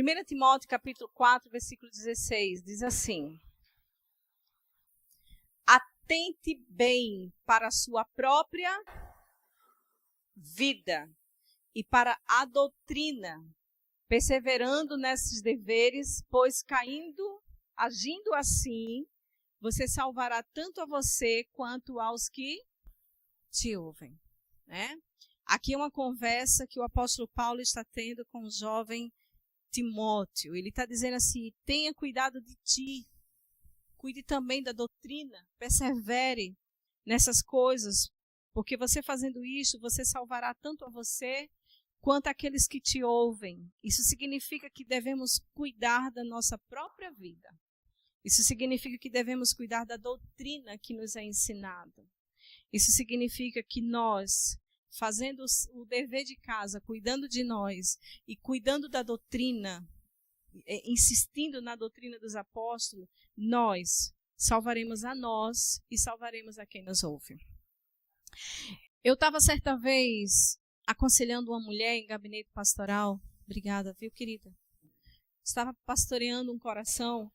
1 Timóteo capítulo 4, versículo 16, diz assim: atente bem para a sua própria vida e para a doutrina, perseverando nesses deveres, pois agindo assim, você salvará tanto a você quanto aos que te ouvem. Né? Aqui é uma conversa que o apóstolo Paulo está tendo com o jovem Timóteo. Ele está dizendo assim: tenha cuidado de ti, cuide também da doutrina, persevere nessas coisas, porque você fazendo isso, você salvará tanto a você quanto aqueles que te ouvem. Isso significa que devemos cuidar da nossa própria vida. Isso significa que devemos cuidar da doutrina que nos é ensinada. Isso significa que nós, fazendo o dever de casa, cuidando de nós e cuidando da doutrina, insistindo na doutrina dos apóstolos, nós salvaremos a nós e salvaremos a quem nos ouve. Eu estava certa vez aconselhando uma mulher em gabinete pastoral. Obrigada, viu, querida? Estava pastoreando um coração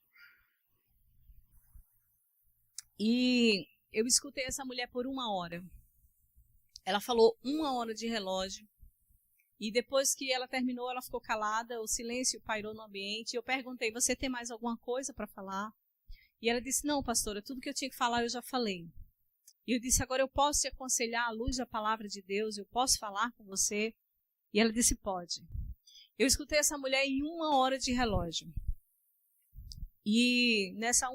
e eu escutei essa mulher por 1 hora. Ela falou 1 hora de relógio e depois que ela terminou, ela ficou calada, o silêncio pairou no ambiente. Eu perguntei: você tem mais alguma coisa para falar? E ela disse: não, pastora, tudo que eu tinha que falar eu já falei. E eu disse: agora eu posso te aconselhar à luz da palavra de Deus? Eu posso falar com você? E ela disse: pode. Eu escutei essa mulher em 1 hora de relógio. E nessa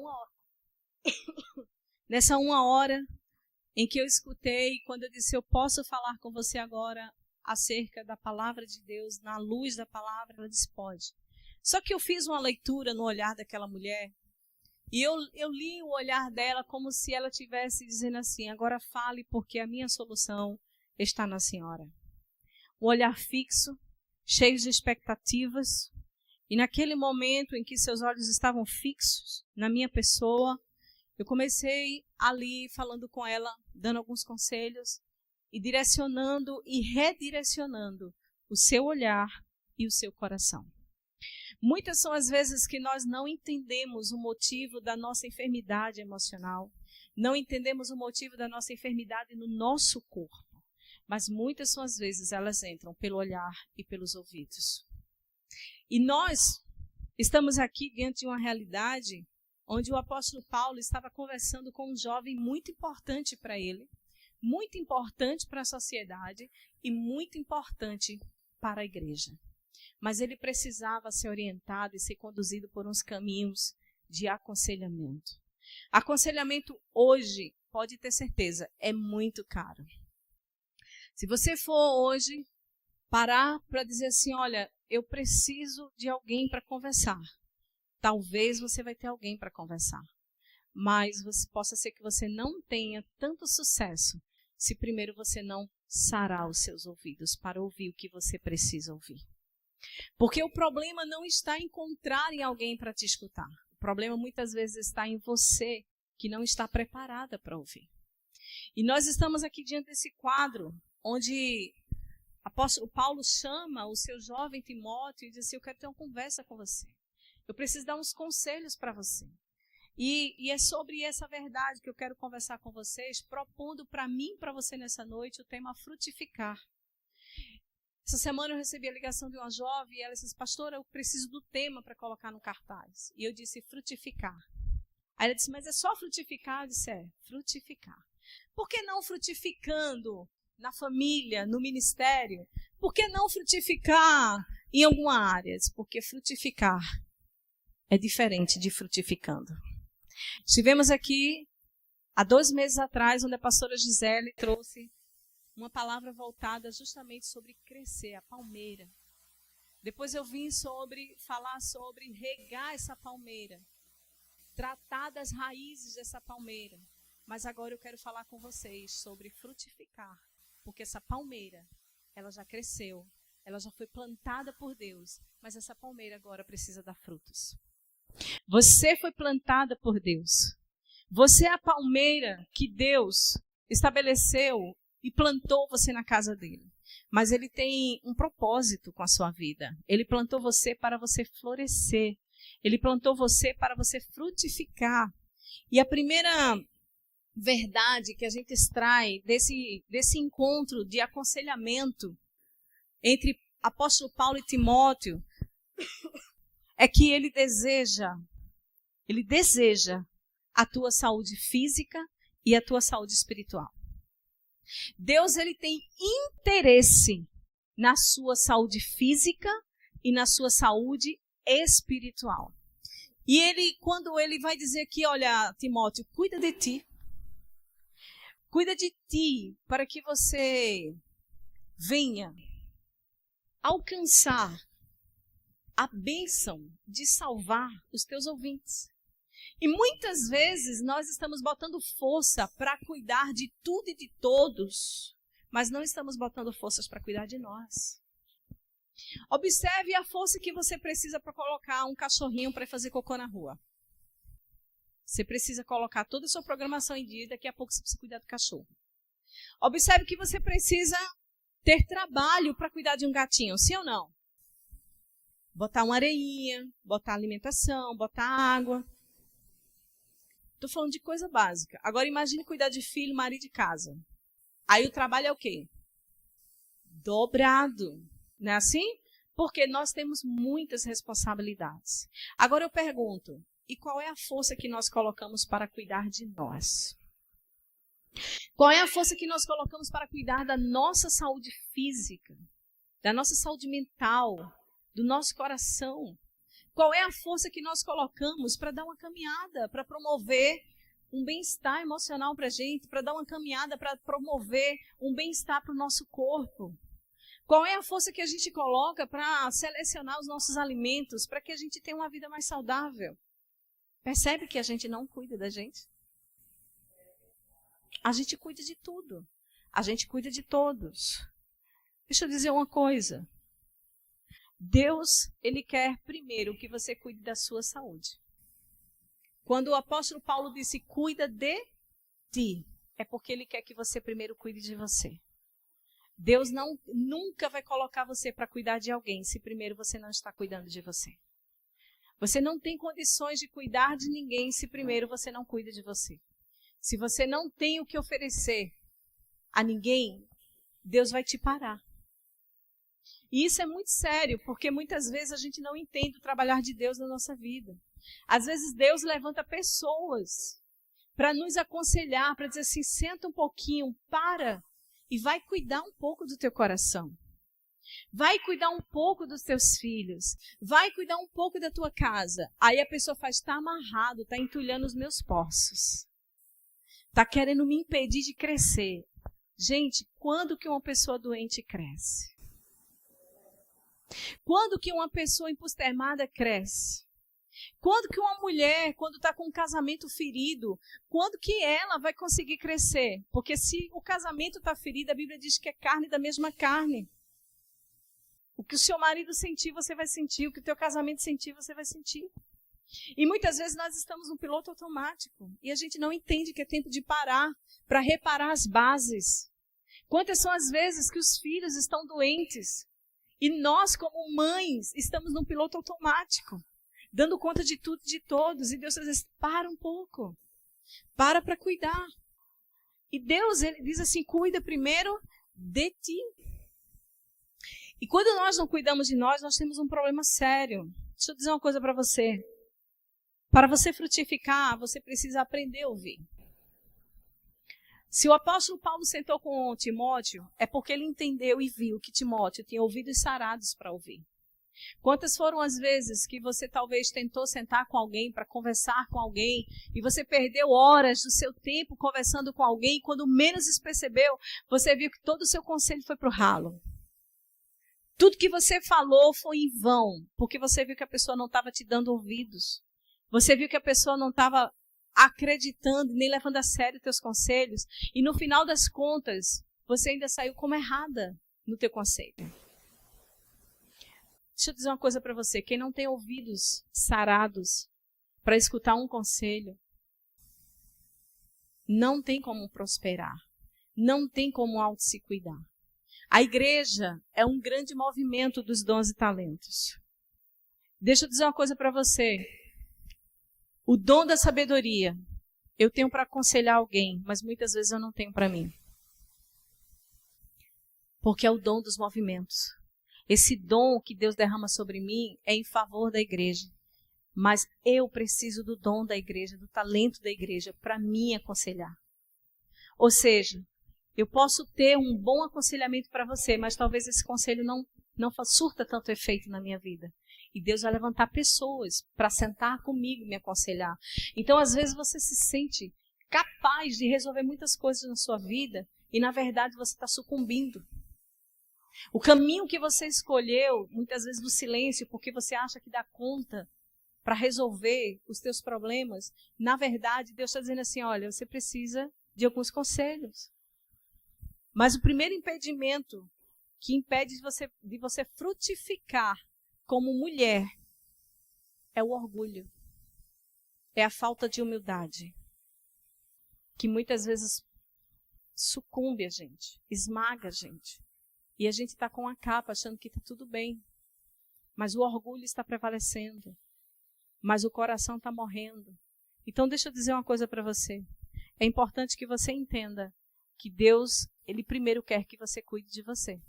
1 hora em que eu escutei, quando eu disse: eu posso falar com você agora acerca da palavra de Deus, na luz da palavra, ela disse: pode. Só que eu fiz uma leitura no olhar daquela mulher, e eu li o olhar dela como se ela estivesse dizendo assim: agora fale, porque a minha solução está na senhora. Um olhar fixo, cheio de expectativas, e naquele momento em que seus olhos estavam fixos na minha pessoa, eu comecei ali falando com ela, dando alguns conselhos e direcionando e redirecionando o seu olhar e o seu coração. Muitas são as vezes que nós não entendemos o motivo da nossa enfermidade emocional, não entendemos o motivo da nossa enfermidade no nosso corpo, mas muitas são as vezes elas entram pelo olhar e pelos ouvidos. E nós estamos aqui diante de uma realidade onde o apóstolo Paulo estava conversando com um jovem muito importante para ele, muito importante para a sociedade e muito importante para a igreja. Mas ele precisava ser orientado e ser conduzido por uns caminhos de aconselhamento. Aconselhamento hoje, pode ter certeza, é muito caro. Se você for hoje parar para dizer assim: olha, eu preciso de alguém para conversar, talvez você vai ter alguém para conversar, mas possa ser que você não tenha tanto sucesso se primeiro você não sarar os seus ouvidos para ouvir o que você precisa ouvir. Porque o problema não está em encontrar em alguém para te escutar. O problema muitas vezes está em você que não está preparada para ouvir. E nós estamos aqui diante desse quadro onde o apóstolo Paulo chama o seu jovem Timóteo e diz assim: eu quero ter uma conversa com você. Eu preciso dar uns conselhos para você. E é sobre essa verdade que eu quero conversar com vocês, propondo para mim e para você nessa noite o tema frutificar. Essa semana eu recebi a ligação de uma jovem e ela disse: pastora, eu preciso do tema para colocar no cartaz. E eu disse: frutificar. Aí ela disse: mas é só frutificar? Eu disse: é, frutificar. Por que não frutificando na família, no ministério? Por que não frutificar em alguma área? Porque frutificar é diferente de frutificando. Estivemos aqui há 2 meses atrás, onde a pastora Gisele trouxe uma palavra voltada justamente sobre crescer, a palmeira. Depois eu vim falar sobre regar essa palmeira, tratar das raízes dessa palmeira. Mas agora eu quero falar com vocês sobre frutificar, porque essa palmeira, ela já cresceu, ela já foi plantada por Deus, mas essa palmeira agora precisa dar frutos. Você foi plantada por Deus. Você é a palmeira que Deus estabeleceu e plantou você na casa dele. mas Ele tem um propósito com a sua vida. Ele plantou você para você florescer. Ele plantou você para você frutificar. E a primeira verdade que a gente extrai desse encontro de aconselhamento entre apóstolo Paulo e Timóteo é que ele deseja a tua saúde física e a tua saúde espiritual. Deus, ele tem interesse na sua saúde física e na sua saúde espiritual. E quando ele vai dizer aqui, olha, Timóteo, cuida de ti. Cuida de ti para que você venha alcançar a bênção de salvar os teus ouvintes. E muitas vezes nós estamos botando força para cuidar de tudo e de todos, mas não estamos botando forças para cuidar de nós. Observe a força que você precisa para colocar um cachorrinho para fazer cocô na rua. Você precisa colocar toda a sua programação em dia e daqui a pouco você precisa cuidar do cachorro. Observe que você precisa ter trabalho para cuidar de um gatinho, sim ou não? Botar uma areinha, botar alimentação, botar água. Estou falando de coisa básica. Agora imagine cuidar de filho, marido de casa. Aí o trabalho é o quê? Dobrado. Não é assim? Porque nós temos muitas responsabilidades. Agora eu pergunto, e qual é a força que nós colocamos para cuidar de nós? Qual é a força que nós colocamos para cuidar da nossa saúde física, da nossa saúde mental, do nosso coração? Qual é a força que nós colocamos para dar uma caminhada, para promover um bem-estar emocional para a gente, para dar uma caminhada, para promover um bem-estar para o nosso corpo? Qual é a força que a gente coloca para selecionar os nossos alimentos, para que a gente tenha uma vida mais saudável? Percebe que a gente não cuida da gente? A gente cuida de tudo. A gente cuida de todos. Deixa eu dizer uma coisa. Deus, ele quer primeiro que você cuide da sua saúde. Quando o apóstolo Paulo disse, cuida de ti, é porque ele quer que você primeiro cuide de você. Deus nunca vai colocar você para cuidar de alguém se primeiro você não está cuidando de você. Você não tem condições de cuidar de ninguém se primeiro você não cuida de você. Se você não tem o que oferecer a ninguém, Deus vai te parar. E isso é muito sério, porque muitas vezes a gente não entende o trabalhar de Deus na nossa vida. Às vezes Deus levanta pessoas para nos aconselhar, para dizer assim, senta um pouquinho, para e vai cuidar um pouco do teu coração. Vai cuidar um pouco dos teus filhos. Vai cuidar um pouco da tua casa. Aí a pessoa faz, está amarrado, está entulhando os meus poços. Está querendo me impedir de crescer. Gente, quando que uma pessoa doente cresce? Quando que uma pessoa empostermada cresce? Quando que uma mulher, quando está com um casamento ferido, quando que ela vai conseguir crescer? Porque se o casamento está ferido, a Bíblia diz que é carne da mesma carne. O que o seu marido sentir, você vai sentir. O que o teu casamento sentir, você vai sentir. E muitas vezes nós estamos no piloto automático e a gente não entende que é tempo de parar para reparar as bases. Quantas são as vezes que os filhos estão doentes e nós, como mães, estamos no piloto automático, dando conta de tudo e de todos. E Deus às vezes, para um pouco, para cuidar. E Deus, ele diz assim, cuida primeiro de ti. E quando nós não cuidamos de nós temos um problema sério. Deixa eu dizer uma coisa para você. Para você frutificar, você precisa aprender a ouvir. Se o apóstolo Paulo sentou com Timóteo, é porque ele entendeu e viu que Timóteo tinha ouvidos sarados para ouvir. Quantas foram as vezes que você talvez tentou sentar com alguém para conversar com alguém e você perdeu horas do seu tempo conversando com alguém e quando menos se percebeu, você viu que todo o seu conselho foi para o ralo. Tudo que você falou foi em vão, porque você viu que a pessoa não estava te dando ouvidos. Você viu que a pessoa não estava acreditando, nem levando a sério os teus conselhos. E no final das contas, você ainda saiu como errada no teu conselho. Deixa eu dizer uma coisa para você. Quem não tem ouvidos sarados para escutar um conselho, não tem como prosperar. Não tem como auto se cuidar. A igreja é um grande movimento dos dons e talentos. Deixa eu dizer uma coisa para você. O dom da sabedoria, eu tenho para aconselhar alguém, mas muitas vezes eu não tenho para mim. Porque é o dom dos movimentos. Esse dom que Deus derrama sobre mim é em favor da igreja. Mas eu preciso do dom da igreja, do talento da igreja, para me aconselhar. Ou seja, eu posso ter um bom aconselhamento para você, mas talvez esse conselho não surta tanto efeito na minha vida. E Deus vai levantar pessoas para sentar comigo e me aconselhar. Então, às vezes, você se sente capaz de resolver muitas coisas na sua vida e, na verdade, você está sucumbindo. O caminho que você escolheu, muitas vezes do silêncio, porque você acha que dá conta para resolver os teus problemas, na verdade, Deus está dizendo assim, olha, você precisa de alguns conselhos. Mas o primeiro impedimento que impede de você frutificar como mulher é o orgulho. É a falta de humildade. Que muitas vezes sucumbe a gente, esmaga a gente. E a gente está com a capa achando que está tudo bem. Mas o orgulho está prevalecendo. Mas o coração está morrendo. Então deixa eu dizer uma coisa para você. É importante que você entenda que Deus, Ele primeiro quer que você cuide de você.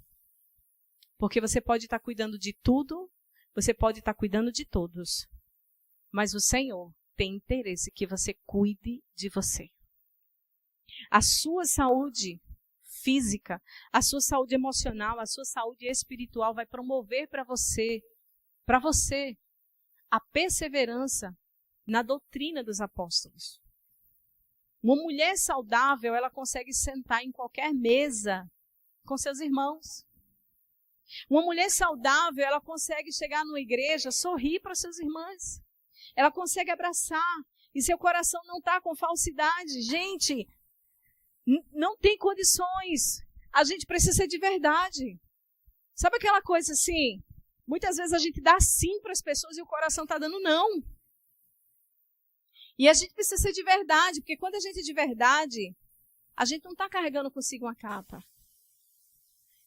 Porque você pode estar cuidando de tudo, você pode estar cuidando de todos. Mas o Senhor tem interesse que você cuide de você. A sua saúde física, a sua saúde emocional, a sua saúde espiritual vai promover para você, a perseverança na doutrina dos apóstolos. Uma mulher saudável, ela consegue sentar em qualquer mesa com seus irmãos. Uma mulher saudável, ela consegue chegar numa igreja, sorrir para seus irmãos. Ela consegue abraçar e seu coração não está com falsidade. Gente, não tem condições. A gente precisa ser de verdade. Sabe aquela coisa assim? Muitas vezes a gente dá sim para as pessoas e o coração está dando não. E a gente precisa ser de verdade, porque quando a gente é de verdade, a gente não está carregando consigo uma capa.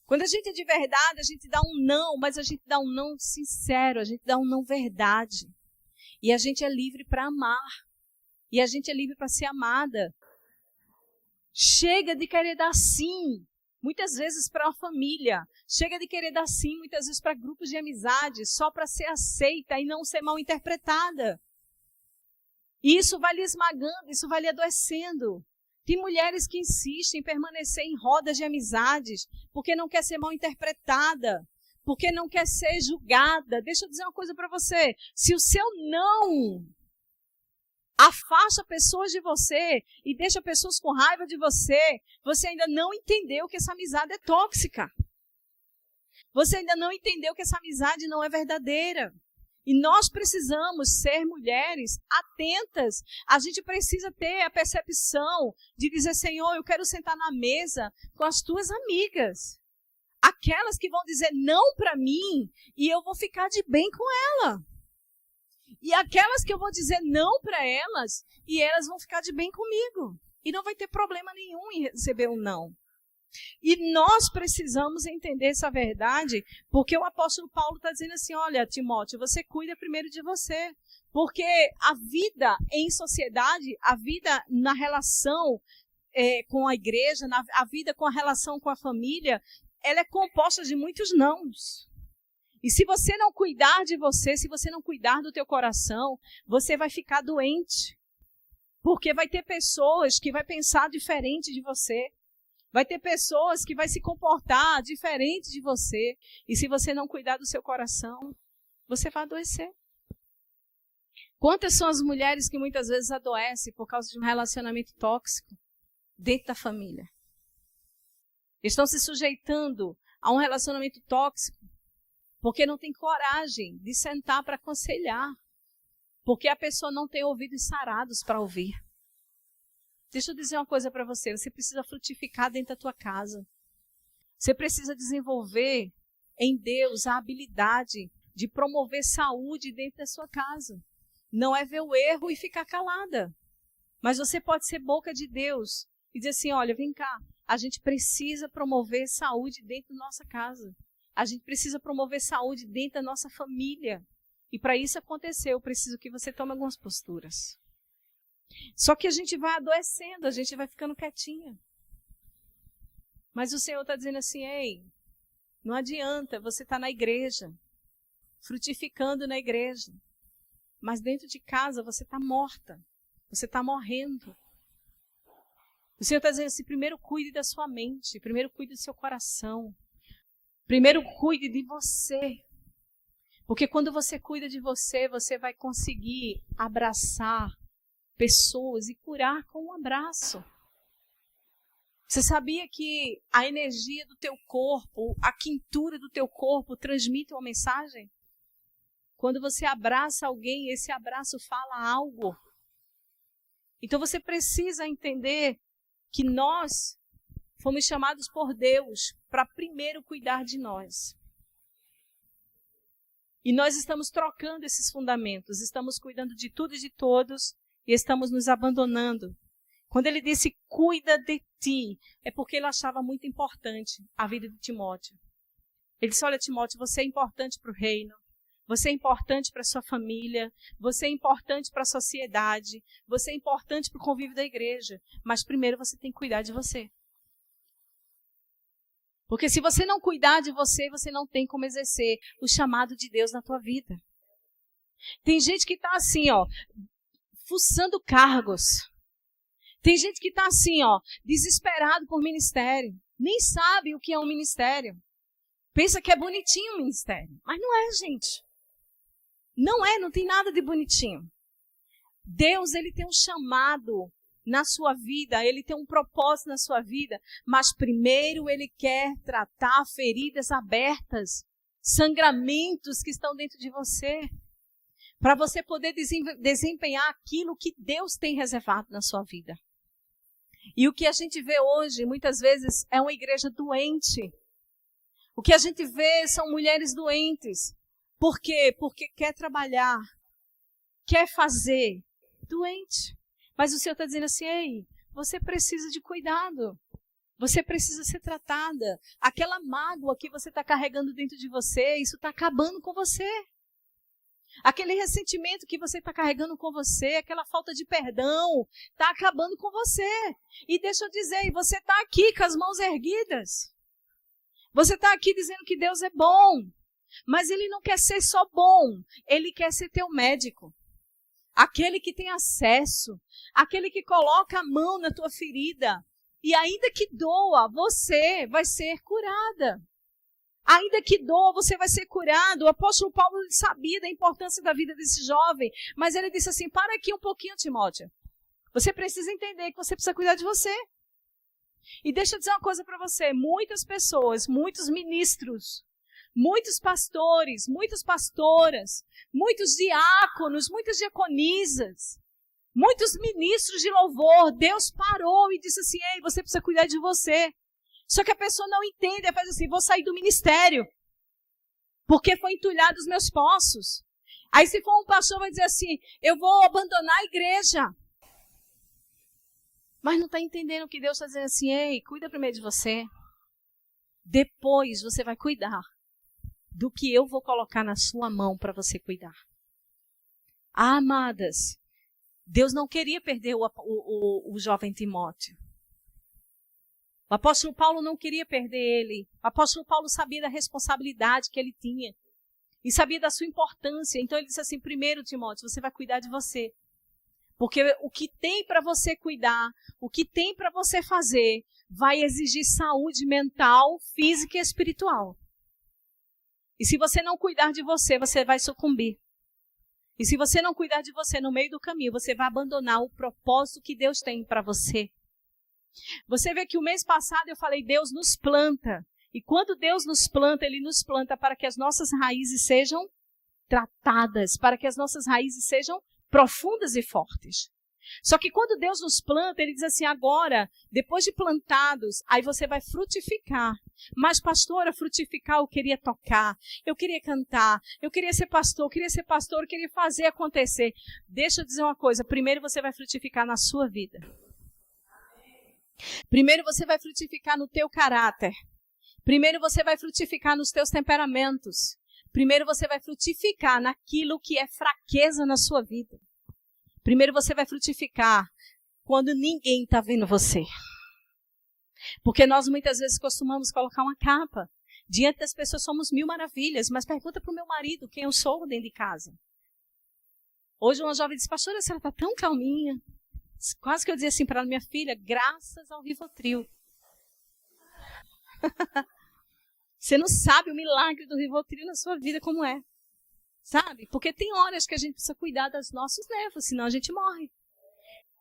Quando a gente é de verdade, a gente dá um não, mas a gente dá um não sincero, a gente dá um não verdade. E a gente é livre para amar. E a gente é livre para ser amada. Chega de querer dar sim, muitas vezes para a família. Chega de querer dar sim, muitas vezes para grupos de amizade, só para ser aceita e não ser mal interpretada. E isso vai lhe esmagando, isso vai lhe adoecendo. Tem mulheres que insistem em permanecer em rodas de amizades porque não quer ser mal interpretada, porque não quer ser julgada. Deixa eu dizer uma coisa para você. Se o seu não afasta pessoas de você e deixa pessoas com raiva de você, você ainda não entendeu que essa amizade é tóxica. Você ainda não entendeu que essa amizade não é verdadeira. E nós precisamos ser mulheres atentas. A gente precisa ter a percepção de dizer, Senhor, eu quero sentar na mesa com as tuas amigas. Aquelas que vão dizer não para mim e eu vou ficar de bem com ela. E aquelas que eu vou dizer não para elas e elas vão ficar de bem comigo. E não vai ter problema nenhum em receber um não. E nós precisamos entender essa verdade, porque o apóstolo Paulo está dizendo assim, olha, Timóteo, você cuida primeiro de você. Porque a vida em sociedade, a vida na relação com a igreja, a vida com a relação com a família, ela é composta de muitos nãos. E se você não cuidar de você, se você não cuidar do teu coração, você vai ficar doente. Porque vai ter pessoas que vão pensar diferente de você. Vai ter pessoas que vão se comportar diferente de você. E se você não cuidar do seu coração, você vai adoecer. Quantas são as mulheres que muitas vezes adoecem por causa de um relacionamento tóxico dentro da família? Estão se sujeitando a um relacionamento tóxico porque não tem coragem de sentar para aconselhar. Porque a pessoa não tem ouvidos sarados para ouvir. Deixa eu dizer uma coisa para você. Você precisa frutificar dentro da tua casa. Você precisa desenvolver em Deus a habilidade de promover saúde dentro da sua casa. Não é ver o erro e ficar calada. Mas você pode ser boca de Deus e dizer assim, olha, vem cá, a gente precisa promover saúde dentro da nossa casa. A gente precisa promover saúde dentro da nossa família. E para isso acontecer, eu preciso que você tome algumas posturas. Só que a gente vai adoecendo, a gente vai ficando quietinha. Mas o Senhor está dizendo assim, ei, não adianta, você estar na igreja, frutificando na igreja. Mas dentro de casa você está morta, você está morrendo. O Senhor está dizendo assim, primeiro cuide da sua mente, primeiro cuide do seu coração. Primeiro cuide de você. Porque quando você cuida de você, você vai conseguir abraçar pessoas e curar com um abraço. Você sabia que a energia do teu corpo, a quintura do teu corpo transmite uma mensagem? Quando você abraça alguém, esse abraço fala algo. Então você precisa entender que nós fomos chamados por Deus para primeiro cuidar de nós. E nós estamos trocando esses fundamentos, estamos cuidando de tudo e de todos e estamos nos abandonando. Quando ele disse, cuida de ti, é porque ele achava muito importante a vida de Timóteo. Ele disse, olha Timóteo, você é importante para o reino, você é importante para a sua família, você é importante para a sociedade, você é importante para o convívio da igreja, mas primeiro você tem que cuidar de você. Porque se você não cuidar de você, você não tem como exercer o chamado de Deus na tua vida. Tem gente que está assim, ó, fuçando cargos. Tem gente que está assim, ó, desesperado por ministério. Nem sabe o que é um ministério. Pensa que é bonitinho o ministério. Mas não é, gente. Não é, não tem nada de bonitinho. Deus, ele tem um chamado na sua vida, ele tem um propósito na sua vida, mas primeiro ele quer tratar feridas abertas, sangramentos que estão dentro de você, para você poder desempenhar aquilo que Deus tem reservado na sua vida. E o que a gente vê hoje, muitas vezes, é uma igreja doente. O que a gente vê são mulheres doentes. Por quê? Porque quer trabalhar, quer fazer, doente. Mas o Senhor está dizendo assim, ei, você precisa de cuidado. Você precisa ser tratada. Aquela mágoa que você está carregando dentro de você, isso está acabando com você. Aquele ressentimento que você está carregando com você, aquela falta de perdão, está acabando com você. E deixa eu dizer, você está aqui com as mãos erguidas. Você está aqui dizendo que Deus é bom. Mas Ele não quer ser só bom, Ele quer ser teu médico. Aquele que tem acesso, aquele que coloca a mão na tua ferida. E ainda que doa, você vai ser curada. Ainda que doa, você vai ser curado. O apóstolo Paulo sabia da importância da vida desse jovem, mas ele disse assim, para aqui um pouquinho, Timóteo. Você precisa entender que você precisa cuidar de você. E deixa eu dizer uma coisa para você, muitas pessoas, muitos ministros, muitos pastores, muitas pastoras, muitos diáconos, muitas diaconisas, muitos ministros de louvor, Deus parou e disse assim, ei, você precisa cuidar de você. Só que a pessoa não entende, ela faz assim, vou sair do ministério, porque foi entulhado os meus poços. Aí se for um pastor vai dizer assim, eu vou abandonar a igreja. Mas não está entendendo que Deus está dizendo assim, ei, cuida primeiro de você. Depois você vai cuidar do que eu vou colocar na sua mão para você cuidar. Ah, amadas, Deus não queria perder o jovem Timóteo. O apóstolo Paulo não queria perder ele. O apóstolo Paulo sabia da responsabilidade que ele tinha. E sabia da sua importância. Então ele disse assim, primeiro, Timóteo, você vai cuidar de você. Porque o que tem para você cuidar, o que tem para você fazer, vai exigir saúde mental, física e espiritual. E se você não cuidar de você, você vai sucumbir. E se você não cuidar de você no meio do caminho, você vai abandonar o propósito que Deus tem para você. Você vê que o mês passado eu falei, Deus nos planta. E quando Deus nos planta, Ele nos planta para que as nossas raízes sejam tratadas, para que as nossas raízes sejam profundas e fortes. Só que quando Deus nos planta, Ele diz assim, agora, depois de plantados, aí você vai frutificar. Mas, pastora, frutificar eu queria tocar, eu queria cantar, eu queria ser pastor, eu queria fazer acontecer. Deixa eu dizer uma coisa, primeiro você vai frutificar na sua vida. Primeiro você vai frutificar no teu caráter. Primeiro você vai frutificar nos teus temperamentos. Primeiro você vai frutificar naquilo que é fraqueza na sua vida. Primeiro você vai frutificar quando ninguém está vendo você. Porque nós muitas vezes costumamos colocar uma capa. Diante das pessoas somos mil maravilhas, mas pergunta para o meu marido quem eu sou dentro de casa. Hoje uma jovem disse, pastora, a senhora está tão calminha. Quase que eu dizia assim para minha filha, graças ao Rivotril. Você não sabe o milagre do Rivotril na sua vida como é. Sabe? Porque tem horas que a gente precisa cuidar dos nossos nervos, senão a gente morre.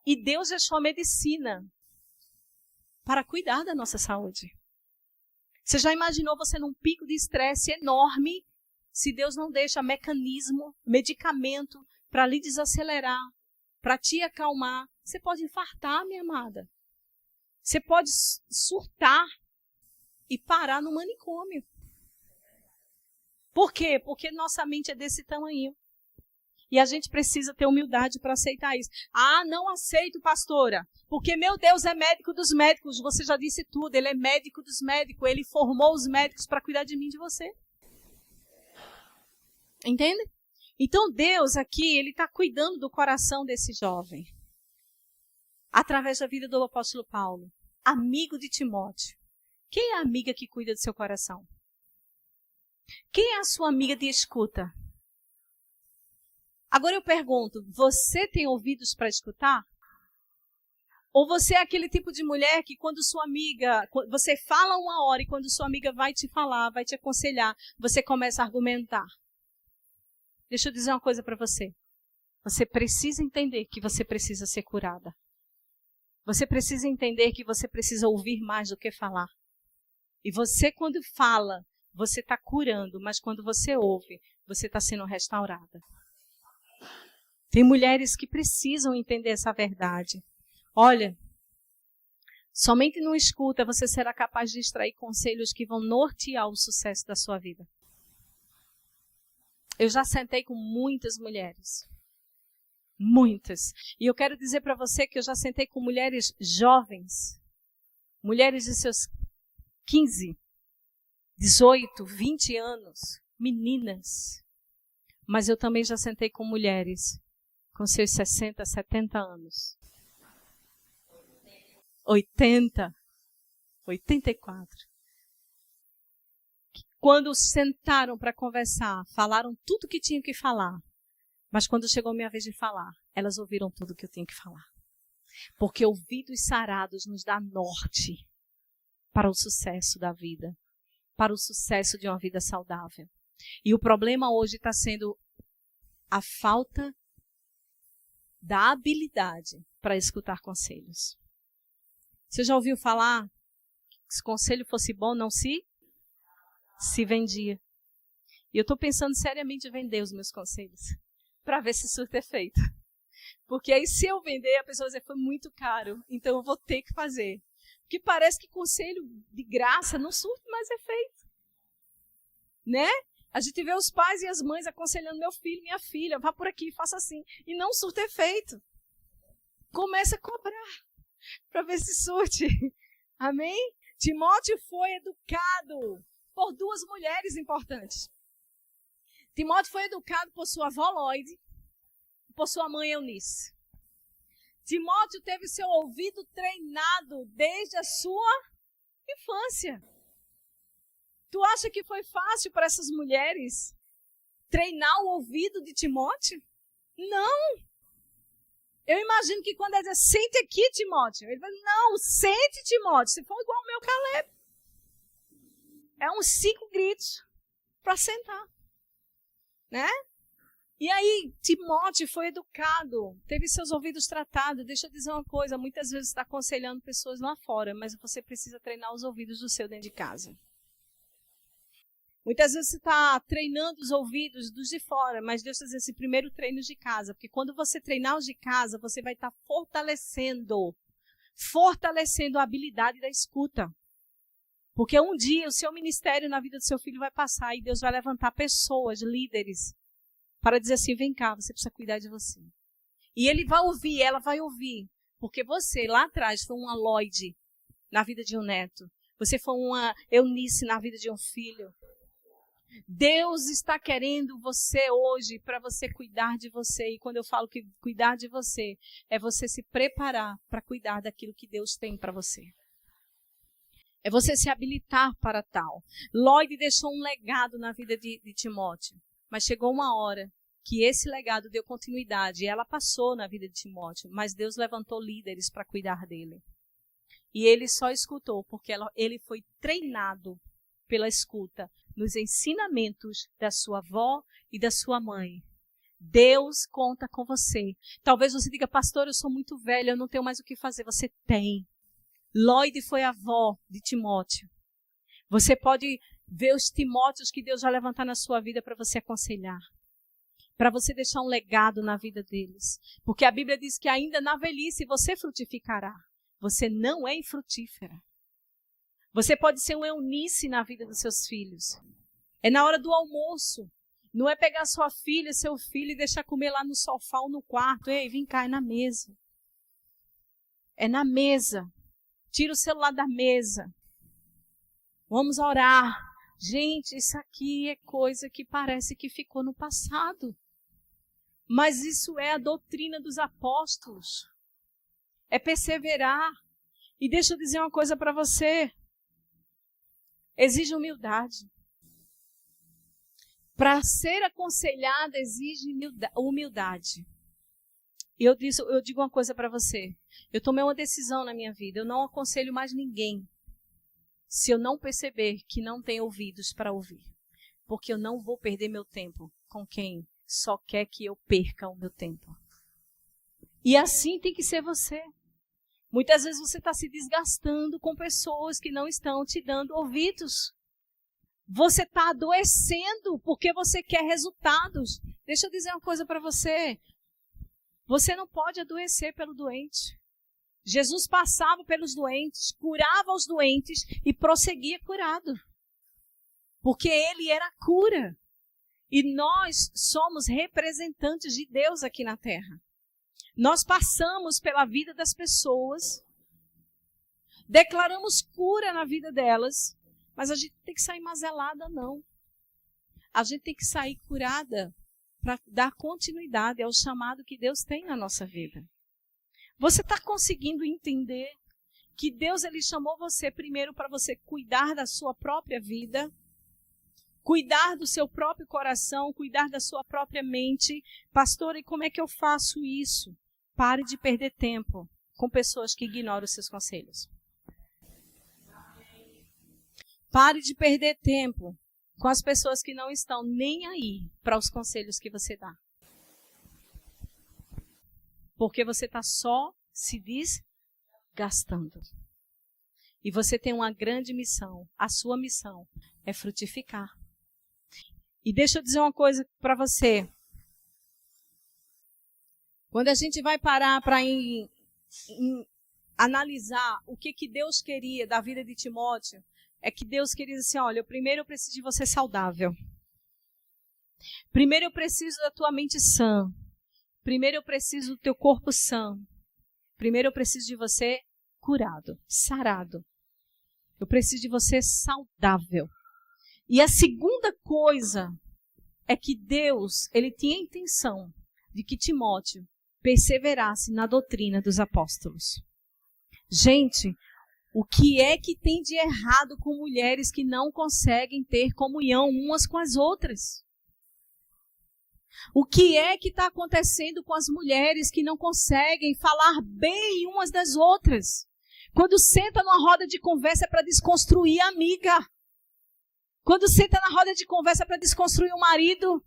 E Deus deixou a medicina para cuidar da nossa saúde. Você já imaginou você num pico de estresse enorme, se Deus não deixa mecanismo, medicamento para lhe desacelerar, para te acalmar? Você pode infartar, minha amada. Você pode surtar e parar no manicômio. Por quê? Porque nossa mente é desse tamanho. E a gente precisa ter humildade para aceitar isso. Ah, não aceito, pastora, porque meu Deus é médico dos médicos. Você já disse tudo, Ele é médico dos médicos. Ele formou os médicos para cuidar de mim e de você. Entende? Então Deus aqui, Ele está cuidando do coração desse jovem. Através da vida do apóstolo Paulo. Amigo de Timóteo. Quem é a amiga que cuida do seu coração? Quem é a sua amiga de escuta? Agora eu pergunto, você tem ouvidos para escutar? Ou você é aquele tipo de mulher que quando sua amiga, você fala uma hora e quando sua amiga vai te falar, vai te aconselhar, você começa a argumentar? Deixa eu dizer uma coisa para você. Você precisa entender que você precisa ser curada. Você precisa entender que você precisa ouvir mais do que falar. E você quando fala, você está curando, mas quando você ouve, você está sendo restaurada. Tem mulheres que precisam entender essa verdade. Olha, somente no escuta você será capaz de extrair conselhos que vão nortear o sucesso da sua vida. Eu já sentei com muitas mulheres. Muitas. E eu quero dizer para você que eu já sentei com mulheres jovens. Mulheres de seus 15, 18, 20 anos. Meninas. Mas eu também já sentei com mulheres com seus 60, 70 anos. 80, 84. Quando sentaram para conversar, falaram tudo que tinham que falar. Mas quando chegou a minha vez de falar, elas ouviram tudo o que eu tinha que falar. Porque ouvidos sarados nos dá norte para o sucesso da vida. Para o sucesso de uma vida saudável. E o problema hoje está sendo a falta da habilidade para escutar conselhos. Você já ouviu falar que se conselho fosse bom, não se vendia? E eu estou pensando seriamente em vender os meus conselhos, para ver se surte efeito. Porque aí se eu vender, a pessoa vai dizer, foi muito caro, então eu vou ter que fazer. Porque parece que conselho de graça não surte mais efeito. Né? A gente vê os pais e as mães aconselhando meu filho, minha filha, vá por aqui, faça assim. E não surte efeito. Começa a cobrar para ver se surte. Amém? Timóteo foi educado por duas mulheres importantes. Timóteo foi educado por sua avó Loide e por sua mãe Eunice. Timóteo teve seu ouvido treinado desde a sua infância. Tu acha que foi fácil para essas mulheres treinar o ouvido de Timóteo? Não. Eu imagino que quando ela diz, sente aqui, Timóteo. Ele vai, não, sente, Timóteo. Se for igual ao meu Caleb. É uns 5 gritos para sentar. Né? E aí, Timóteo foi educado, teve seus ouvidos tratados. Deixa eu dizer uma coisa, muitas vezes está aconselhando pessoas lá fora, mas você precisa treinar os ouvidos do seu dentro de casa. Muitas vezes você está treinando os ouvidos dos de fora, mas Deus está dizendo assim, primeiro treino de casa. Porque quando você treinar os de casa, você vai estar fortalecendo a habilidade da escuta. Porque um dia o seu ministério na vida do seu filho vai passar e Deus vai levantar pessoas, líderes, para dizer assim, vem cá, você precisa cuidar de você. E ele vai ouvir, ela vai ouvir. Porque você lá atrás foi uma Lloyd na vida de um neto. Você foi uma Eunice na vida de um filho. Deus está querendo você hoje para você cuidar de você. E quando eu falo que cuidar de você, é você se preparar para cuidar daquilo que Deus tem para você. É você se habilitar para tal. Lloyd deixou um legado na vida de Timóteo. Mas chegou uma hora que esse legado deu continuidade. E ela passou na vida de Timóteo. Mas Deus levantou líderes para cuidar dele. E ele só escutou porque ele foi treinado pela escuta nos ensinamentos da sua avó e da sua mãe. Deus conta com você. Talvez você diga, pastor, eu sou muito velha, eu não tenho mais o que fazer. Você tem. Lloyd foi a avó de Timóteo. Você pode ver os Timóteos que Deus vai levantar na sua vida para você aconselhar. Para você deixar um legado na vida deles. Porque a Bíblia diz que ainda na velhice você frutificará. Você não é infrutífera. Você pode ser um Eunice na vida dos seus filhos. É na hora do almoço. Não é pegar sua filha, seu filho e deixar comer lá no sofá ou no quarto. Ei, vem cá, é na mesa. É na mesa. Tira o celular da mesa. Vamos orar. Gente, isso aqui é coisa que parece que ficou no passado. Mas isso é a doutrina dos apóstolos. É perseverar. E deixa eu dizer uma coisa para você. Exige humildade. Para ser aconselhada, exige humildade. E eu digo uma coisa para você. Eu tomei uma decisão na minha vida. Eu não aconselho mais ninguém se eu não perceber que não tem ouvidos para ouvir. Porque eu não vou perder meu tempo com quem só quer que eu perca o meu tempo. E assim tem que ser você. Muitas vezes você está se desgastando com pessoas que não estão te dando ouvidos. Você está adoecendo porque você quer resultados. Deixa eu dizer uma coisa para você. Você não pode adoecer pelo doente. Jesus passava pelos doentes, curava os doentes e prosseguia curado. Porque ele era a cura. E nós somos representantes de Deus aqui na terra. Nós passamos pela vida das pessoas, declaramos cura na vida delas, mas a gente tem que sair mazelada, não. A gente tem que sair curada para dar continuidade ao chamado que Deus tem na nossa vida. Você está conseguindo entender que Deus ele chamou você primeiro para você cuidar da sua própria vida, cuidar do seu próprio coração, cuidar da sua própria mente? Pastor, e como é que eu faço isso? Pare de perder tempo com pessoas que ignoram os seus conselhos. Pare de perder tempo com as pessoas que não estão nem aí para os conselhos que você dá. Porque você está só se desgastando. E você tem uma grande missão. A sua missão é frutificar. E deixa eu dizer uma coisa para você. Quando a gente vai parar para analisar o que Deus queria da vida de Timóteo, é que Deus queria dizer assim, olha, primeiro eu preciso de você saudável. Primeiro eu preciso da tua mente sã. Primeiro eu preciso do teu corpo sã. Primeiro eu preciso de você curado, sarado. Eu preciso de você saudável. E a segunda coisa é que Deus, ele tinha a intenção de que Timóteo perseverasse na doutrina dos apóstolos. Gente, o que é que tem de errado com mulheres que não conseguem ter comunhão umas com as outras? O que é que está acontecendo com as mulheres que não conseguem falar bem umas das outras? Quando senta numa roda de conversa é para desconstruir a amiga. Quando senta na roda de conversa é para desconstruir o marido.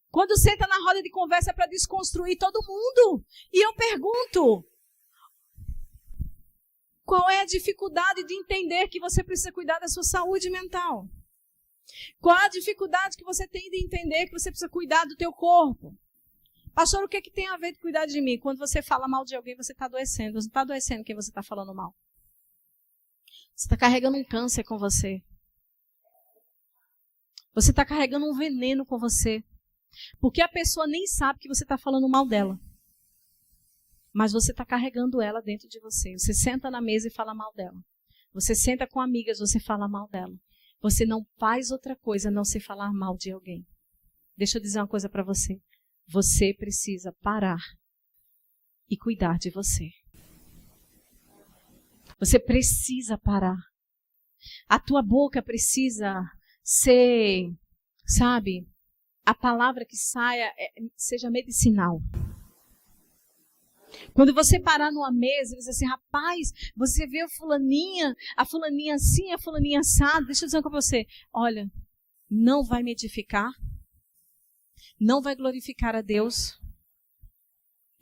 Quando senta na roda de conversa é para desconstruir todo mundo. E eu pergunto, qual é a dificuldade de entender que você precisa cuidar da sua saúde mental? Qual a dificuldade que você tem de entender que você precisa cuidar do teu corpo? Pastor, o que tem a ver de cuidar de mim? Quando você fala mal de alguém, você está adoecendo. Você não está adoecendo quem você está falando mal. Você está carregando um câncer com você. Você está carregando um veneno com você. Porque a pessoa nem sabe que você está falando mal dela. Mas você está carregando ela dentro de você. Você senta na mesa e fala mal dela. Você senta com amigas, você fala mal dela. Você não faz outra coisa a não se falar mal de alguém. Deixa eu dizer uma coisa para você. Você precisa parar e cuidar de você. Você precisa parar. A tua boca precisa ser, sabe, a palavra que saia seja medicinal. Quando você parar numa mesa e dizer assim, rapaz, você vê a fulaninha assim, a fulaninha assada, deixa eu dizer com você, olha, não vai me edificar, não vai glorificar a Deus,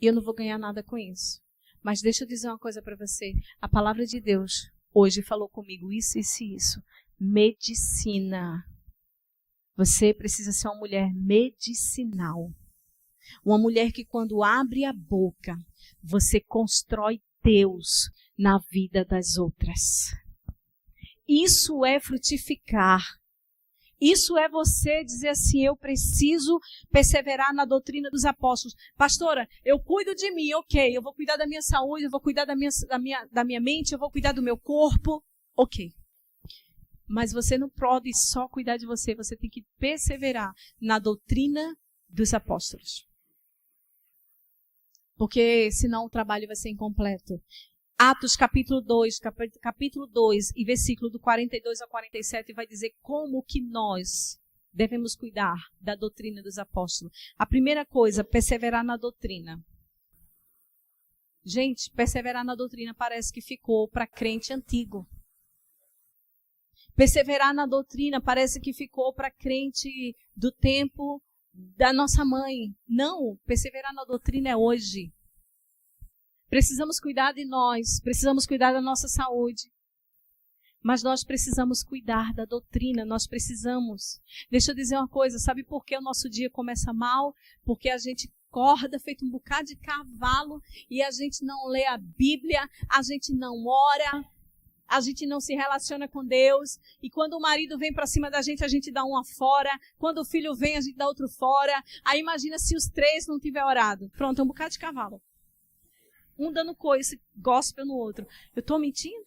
e eu não vou ganhar nada com isso. Mas deixa eu dizer uma coisa para você, a palavra de Deus hoje falou comigo isso, isso e isso, medicina. Você precisa ser uma mulher medicinal. Uma mulher que quando abre a boca, você constrói Deus na vida das outras. Isso é frutificar. Isso é você dizer assim, eu preciso perseverar na doutrina dos apóstolos. Pastora, eu cuido de mim, ok. Eu vou cuidar da minha saúde, eu vou cuidar da minha mente, eu vou cuidar do meu corpo, ok. Mas você não pode só cuidar de você, você tem que perseverar na doutrina dos apóstolos. Porque senão o trabalho vai ser incompleto. Atos capítulo 2 e versículo do 42 ao 47 vai dizer como que nós devemos cuidar da doutrina dos apóstolos. A primeira coisa, perseverar na doutrina. Gente, perseverar na doutrina parece que ficou para crente antigo. Perseverar na doutrina parece que ficou para crente do tempo da nossa mãe. Não, perseverar na doutrina é hoje. Precisamos cuidar de nós, precisamos cuidar da nossa saúde. Mas nós precisamos cuidar da doutrina, nós precisamos. Deixa eu dizer uma coisa, sabe por que o nosso dia começa mal? Porque a gente acorda feito um bocado de cavalo e a gente não lê a Bíblia, a gente não ora, a gente não se relaciona com Deus. E quando o marido vem para cima da gente dá uma fora. Quando o filho vem, a gente dá outro fora. Aí imagina se os três não tiverem orado. Pronto, é um bocado de cavalo. Um dando coice, gospel no outro. Eu estou mentindo?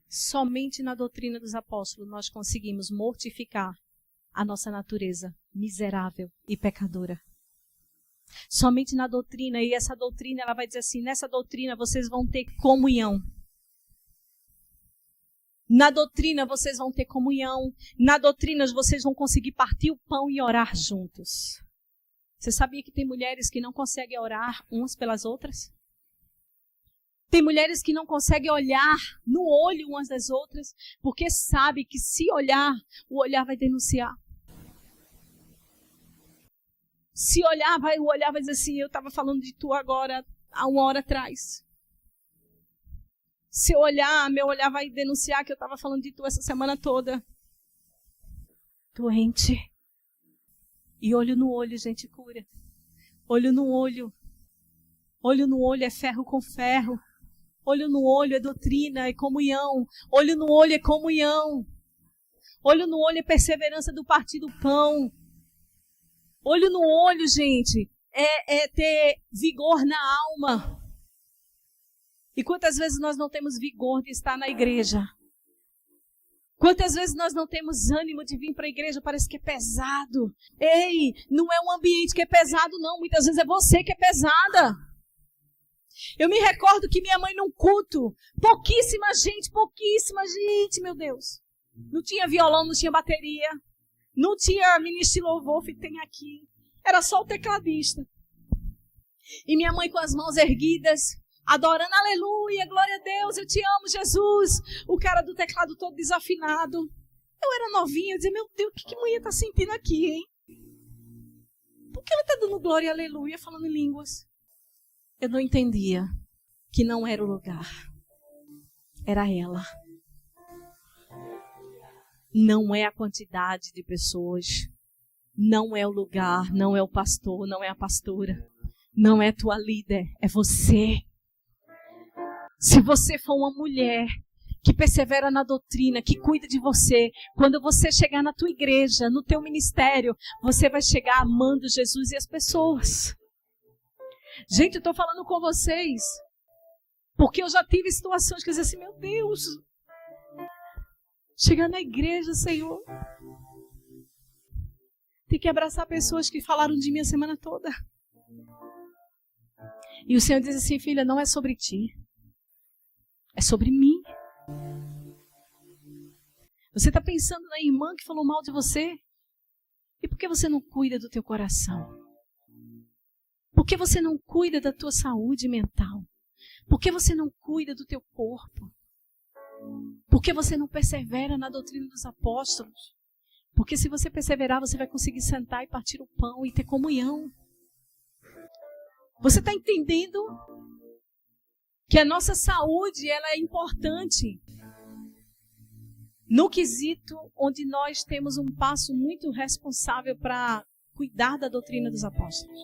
Somente na doutrina dos apóstolos nós conseguimos mortificar a nossa natureza miserável e pecadora. Somente na doutrina, e essa doutrina, ela vai dizer assim, nessa doutrina vocês vão ter comunhão. Na doutrina vocês vão ter comunhão. Na doutrina vocês vão conseguir partir o pão e orar juntos. Você sabia que tem mulheres que não conseguem orar umas pelas outras? Tem mulheres que não conseguem olhar no olho umas das outras, porque sabe que se olhar, o olhar vai denunciar. Se olhar, o olhar vai dizer assim, eu estava falando de tu agora, há 1 hora atrás. Se eu olhar, meu olhar vai denunciar que eu estava falando de tu essa semana toda. Doente. E olho no olho, gente, cura. Olho no olho. Olho no olho é ferro com ferro. Olho no olho é doutrina, é comunhão. Olho no olho é comunhão. Olho no olho é perseverança do partir do pão. Olho no olho, gente, é ter vigor na alma. E quantas vezes nós não temos vigor de estar na igreja? Quantas vezes nós não temos ânimo de vir para a igreja, parece que é pesado. Ei, não é um ambiente que é pesado, não. Muitas vezes é você que é pesada. Eu me recordo que minha mãe num culto, pouquíssima gente, meu Deus. Não tinha violão, não tinha bateria, não tinha ministro de louvor que tem aqui. Era só o tecladista. E minha mãe com as mãos erguidas, adorando, aleluia, glória a Deus, eu te amo, Jesus. O cara do teclado todo desafinado. Eu era novinha, eu dizia, meu Deus, o que a mulher está sentindo aqui, hein? Por que ela está dando glória e aleluia, falando em línguas? Eu não entendia que não era o lugar. Era ela. Não é a quantidade de pessoas. Não é o lugar, não é o pastor, não é a pastora. Não é tua líder, é você. Se você for uma mulher que persevera na doutrina, que cuida de você, quando você chegar na tua igreja, no teu ministério, você vai chegar amando Jesus e as pessoas. Gente, eu estou falando com vocês. Porque eu já tive situações que eu dizia assim, meu Deus, chegar na igreja, Senhor, tem que abraçar pessoas que falaram de mim a semana toda. E o Senhor diz assim, filha, não é sobre ti, é sobre mim. Você está pensando na irmã que falou mal de você? E por que você não cuida do teu coração? Por que você não cuida da tua saúde mental? Por que você não cuida do teu corpo? Por que você não persevera na doutrina dos apóstolos? Porque se você perseverar, você vai conseguir sentar e partir o pão e ter comunhão. Você está entendendo que a nossa saúde ela é importante? No quesito onde nós temos um passo muito responsável para cuidar da doutrina dos apóstolos.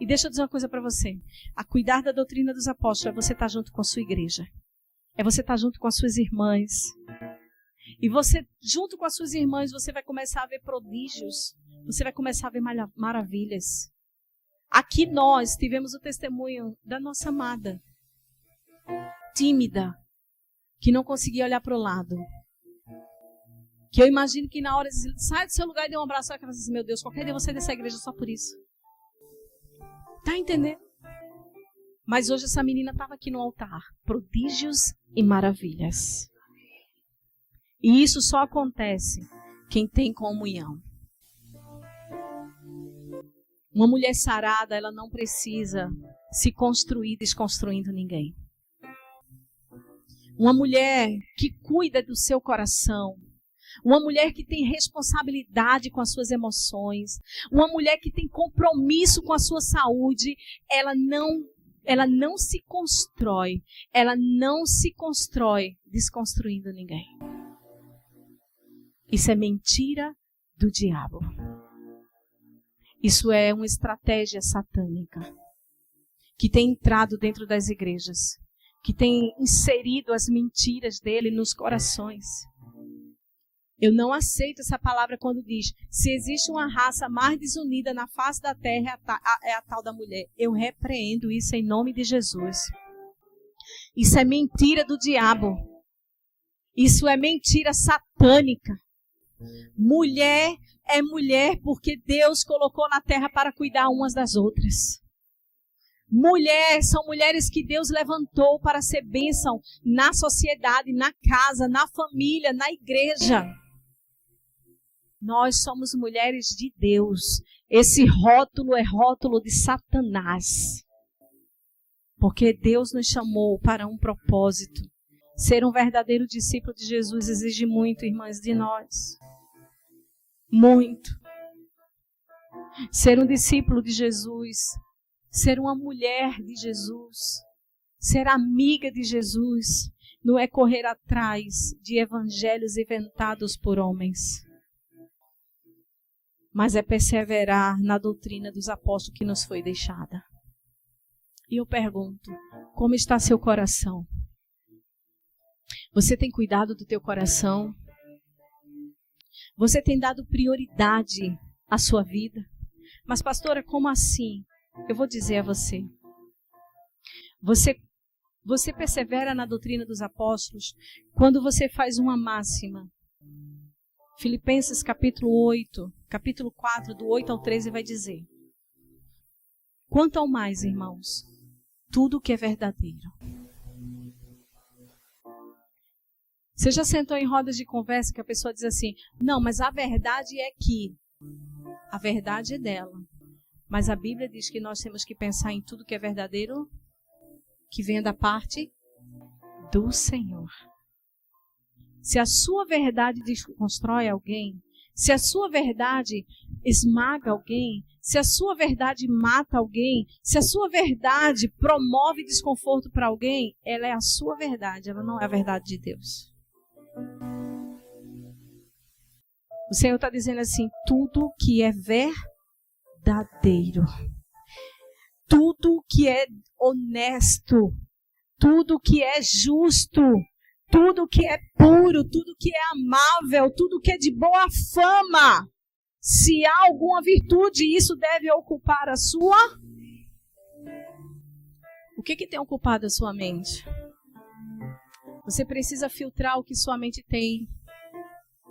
E deixa eu dizer uma coisa para você. A cuidar da doutrina dos apóstolos é você estar junto com a sua igreja. É você estar junto com as suas irmãs. E você, junto com as suas irmãs, você vai começar a ver prodígios. Você vai começar a ver maravilhas. Aqui nós tivemos o testemunho da nossa amada, tímida, que não conseguia olhar para o lado. Que eu imagino que na hora de sai do seu lugar e dê um abraço, ela fala assim, meu Deus, qualquer dia você dessa igreja só por isso. Tá entendendo? Mas hoje essa menina estava aqui no altar. Prodígios e maravilhas. E isso só acontece quem tem comunhão. Uma mulher sarada, ela não precisa se construir desconstruindo ninguém. Uma mulher que cuida do seu coração. Uma mulher que tem responsabilidade com as suas emoções. Uma mulher que tem compromisso com a sua saúde. Ela não se constrói. Ela não se constrói desconstruindo ninguém. Isso é mentira do diabo. Isso é uma estratégia satânica que tem entrado dentro das igrejas, que tem inserido as mentiras dele nos corações. Eu não aceito essa palavra quando diz, se existe uma raça mais desunida na face da terra, é a tal da mulher. Eu repreendo isso em nome de Jesus. Isso é mentira do diabo. Isso é mentira satânica. Mulher é mulher porque Deus colocou na terra para cuidar umas das outras. Mulher são mulheres que Deus levantou para ser bênção na sociedade, na casa, na família, na igreja. Nós somos mulheres de Deus. Esse rótulo é rótulo de Satanás. Porque Deus nos chamou para um propósito. Ser um verdadeiro discípulo de Jesus exige muito, irmãs, de nós. Muito. Ser um discípulo de Jesus, ser uma mulher de Jesus, ser amiga de Jesus, não é correr atrás de evangelhos inventados por homens, mas é perseverar na doutrina dos apóstolos que nos foi deixada. E eu pergunto, como está seu coração? Você tem cuidado do teu coração? Você tem dado prioridade à sua vida? Mas, pastora, como assim? Eu vou dizer a você. Você persevera na doutrina dos apóstolos quando você faz uma máxima. Filipenses capítulo 8, capítulo 4, do 8 ao 13 vai dizer. Quanto ao mais, irmãos, tudo que é verdadeiro. Você já sentou em rodas de conversa que a pessoa diz assim, não, mas a verdade é que, a verdade é dela. Mas a Bíblia diz que nós temos que pensar em tudo que é verdadeiro, que venha da parte do Senhor. Se a sua verdade desconstrói alguém, se a sua verdade esmaga alguém, se a sua verdade mata alguém, se a sua verdade promove desconforto para alguém, ela é a sua verdade, ela não é a verdade de Deus. O Senhor está dizendo assim, tudo que é verdadeiro, tudo que é honesto, tudo que é justo, tudo que é puro, tudo que é amável, tudo que é de boa fama, se há alguma virtude, isso deve ocupar a sua... O que tem ocupado a sua mente? Você precisa filtrar o que sua mente tem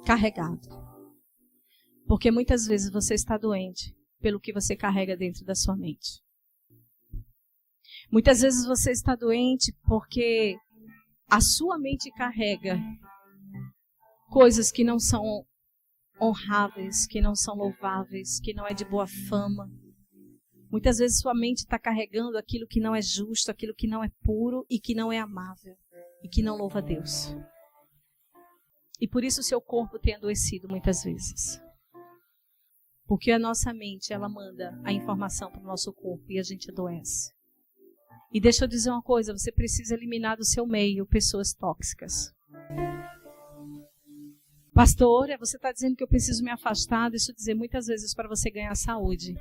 carregado. Porque muitas vezes você está doente pelo que você carrega dentro da sua mente. Muitas vezes você está doente porque a sua mente carrega coisas que não são honráveis, que não são louváveis, que não é de boa fama. Muitas vezes sua mente está carregando aquilo que não é justo, aquilo que não é puro e que não é amável e que não louva a Deus. E por isso o seu corpo tem adoecido muitas vezes. Porque a nossa mente, ela manda a informação para o nosso corpo e a gente adoece. E deixa eu dizer uma coisa, você precisa eliminar do seu meio pessoas tóxicas. Pastora, você está dizendo que eu preciso me afastar? Deixa eu dizer, muitas vezes para você ganhar saúde,